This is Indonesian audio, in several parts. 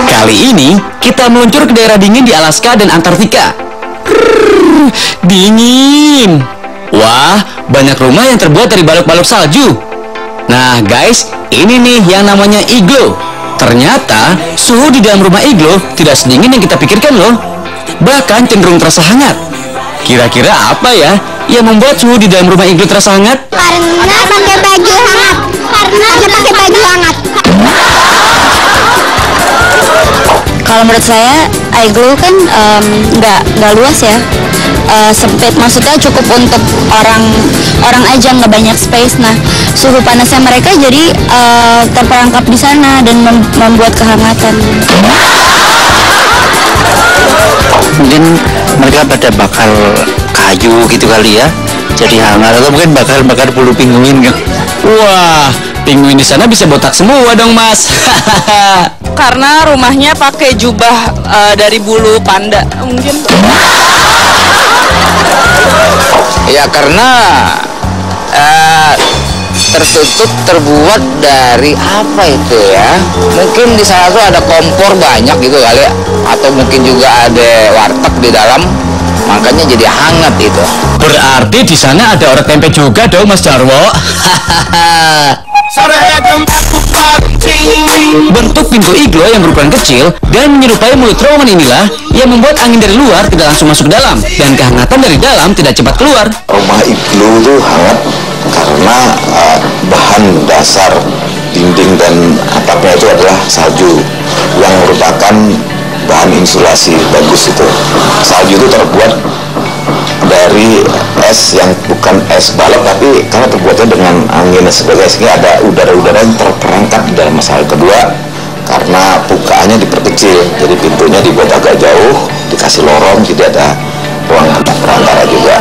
Kali ini kita meluncur ke daerah dingin di Alaska dan Antartika. Dingin. Wah, banyak rumah yang terbuat dari balok-balok salju. Nah guys, ini nih yang namanya iglo. Ternyata suhu di dalam rumah iglo tidak sedingin yang kita pikirkan loh. Bahkan cenderung terasa hangat. Kira-kira apa ya yang membuat suhu di dalam rumah iglo terasa hangat? Karena pakai baju hangat. Kalau menurut saya, iglo kan nggak luas ya, sempit. Maksudnya cukup untuk orang aja, nggak banyak space. Nah, suhu panasnya mereka jadi terperangkap di sana dan membuat kehangatan. Mungkin mereka pada bakar kayu gitu kali ya, jadi hangat, atau mungkin bakar bulu pinguin kan. Wah, pinguin di sana bisa botak semua dong mas. Karena rumahnya pakai jubah dari bulu panda mungkin. Ya karena tertutup, terbuat dari apa itu ya? Mungkin di sana tuh ada kompor banyak gitu kali ya, atau mungkin juga ada warteg di dalam, makanya jadi hangat itu. Berarti di sana ada orek tempe juga dong Mas Jarwo. Bentuk pintu iglo yang berukuran kecil dan menyerupai mulut terowongan inilah yang membuat angin dari luar tidak langsung masuk ke dalam dan kehangatan dari dalam tidak cepat keluar. Rumah iglo itu hangat karena bahan dasar dinding dan atapnya itu adalah salju yang merupakan bahan insulasi bagus itu. Salju itu terbuat dari es yang bukan es balok, tapi karena terbuatnya dengan angin dan sebagainya, sehingga ada udara-udara yang terperangkap di dalam salju. Kedua, karena bukaannya diperkecil, jadi pintunya dibuat agak jauh, dikasih lorong, jadi ada ruang perantara juga.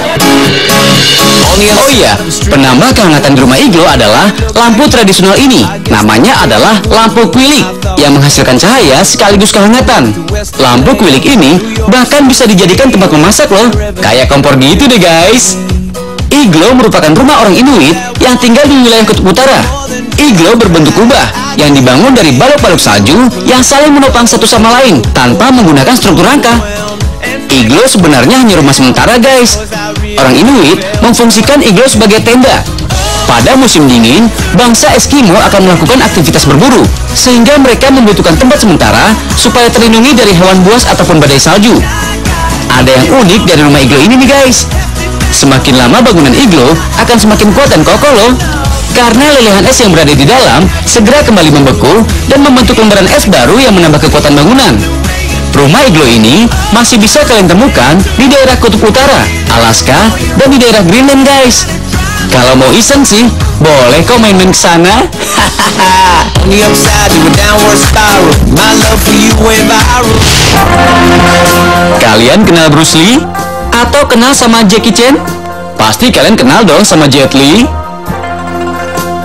Oh iya, penambah kehangatan di rumah iglo adalah lampu tradisional ini. Namanya adalah lampu kwilik yang menghasilkan cahaya sekaligus kehangatan. Lampu kwilik ini bahkan bisa dijadikan tempat memasak loh, kayak kompor gitu deh guys. Iglo merupakan rumah orang Inuit yang tinggal di wilayah kutub utara. Iglo berbentuk kubah yang dibangun dari balok-balok salju yang saling menopang satu sama lain tanpa menggunakan struktur rangka. Iglo sebenarnya hanya rumah sementara guys. Orang Inuit memfungsikan iglo sebagai tenda. Pada musim dingin, bangsa Eskimo akan melakukan aktivitas berburu, sehingga mereka membutuhkan tempat sementara supaya terlindungi dari hewan buas ataupun badai salju. Ada yang unik dari rumah iglo ini nih guys. Semakin lama bangunan iglo akan semakin kuat dan kokoh loh, karena lelehan es yang berada di dalam segera kembali membeku dan membentuk lembaran es baru yang menambah kekuatan bangunan. Rumah iglo ini masih bisa kalian temukan di daerah Kutub Utara, Alaska, dan di daerah Greenland guys. Kalau mau iseng sih, boleh kok main-main ke sana. Kalian kenal Bruce Lee? Atau kenal sama Jackie Chan? Pasti kalian kenal dong sama Jet Li.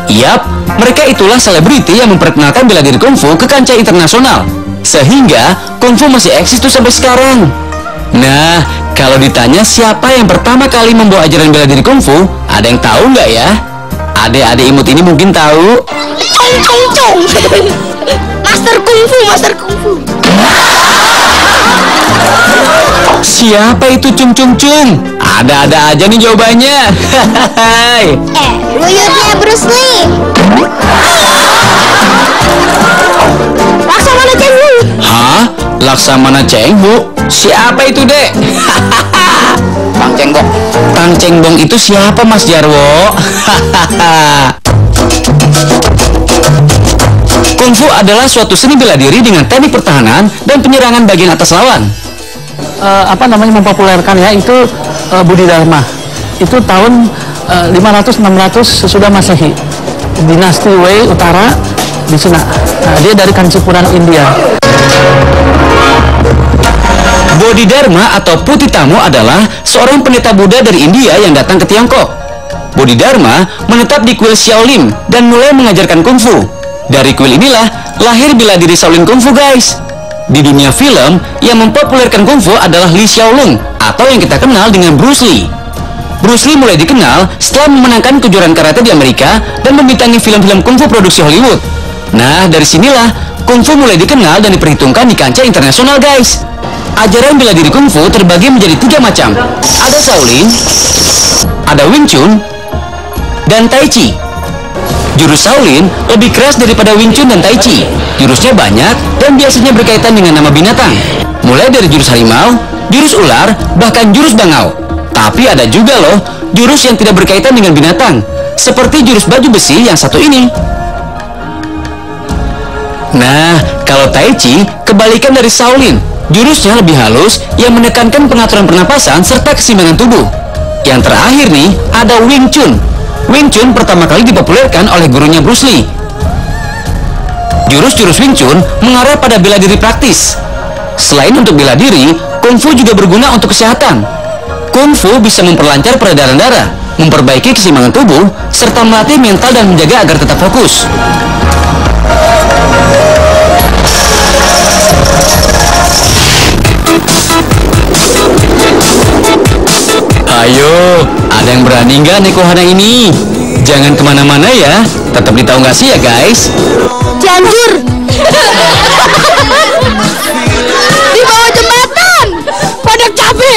Yap, mereka itulah selebriti yang memperkenalkan bela diri kungfu ke kancah internasional. Sehingga kungfu masih eksis tuh sampai sekarang. Nah, kalau ditanya siapa yang pertama kali membawa ajaran bela diri kungfu, ada yang tahu nggak ya? Adik-adik imut ini mungkin tahu. Master kungfu. Siapa itu Cung Cung Cung? Ada-ada aja nih jawabannya. Buyutnya Bruce Lee. Laksamana Cheng Hu. Hah? Laksamana Cheng Hu? Siapa itu dek? Kang Cengbong. Kang Cengbong itu siapa Mas Jarwo? Kungfu adalah suatu seni bela diri dengan teknik pertahanan dan penyerangan bagian atas lawan. Mempopulerkan ya itu Budi Dharma. Itu tahun 500-600 sesudah Masehi. Dinasti Wei Utara di Cina. Nah, dia dari Kanchipuram, India. Bodhidharma atau Putitamo adalah seorang pendeta Buddha dari India yang datang ke Tiongkok. Bodhidharma menetap di kuil Shaolin dan mulai mengajarkan kungfu. Dari kuil inilah lahir bela diri Shaolin Kungfu guys. Di dunia film, yang mempopulerkan kungfu adalah Lee Shaolong atau yang kita kenal dengan Bruce Lee. Bruce Lee mulai dikenal setelah memenangkan kejuaraan karate di Amerika dan membintangi film-film kungfu produksi Hollywood. Nah, dari sinilah kungfu mulai dikenal dan diperhitungkan di kancah internasional, guys. Ajaran bela diri kungfu terbagi menjadi 3 macam. Ada Shaolin, ada Wing Chun, dan Tai Chi. Jurus Shaolin lebih keras daripada Wing Chun dan Tai Chi. Jurusnya banyak dan biasanya berkaitan dengan nama binatang. Mulai dari jurus harimau, jurus ular, bahkan jurus bangau. Tapi ada juga loh jurus yang tidak berkaitan dengan binatang, seperti jurus baju besi yang satu ini. Nah, kalau Tai Chi kebalikan dari Shaolin. Jurusnya lebih halus yang menekankan pengaturan pernapasan serta keseimbangan tubuh. Yang terakhir nih, ada Wing Chun. Wing Chun pertama kali dipopulerkan oleh gurunya Bruce Lee. Jurus-jurus Wing Chun mengarah pada bela diri praktis. Selain untuk bela diri, kungfu juga berguna untuk kesehatan. Kungfu bisa memperlancar peredaran darah, memperbaiki keseimbangan tubuh, serta melatih mental dan menjaga agar tetap fokus. Ayo, ada yang berani nggak naik wahana ini? Jangan kemana-mana ya, tetap di Tahu Nggak Sih ya guys. Cianjur. Di bawah jembatan. Pada cabe.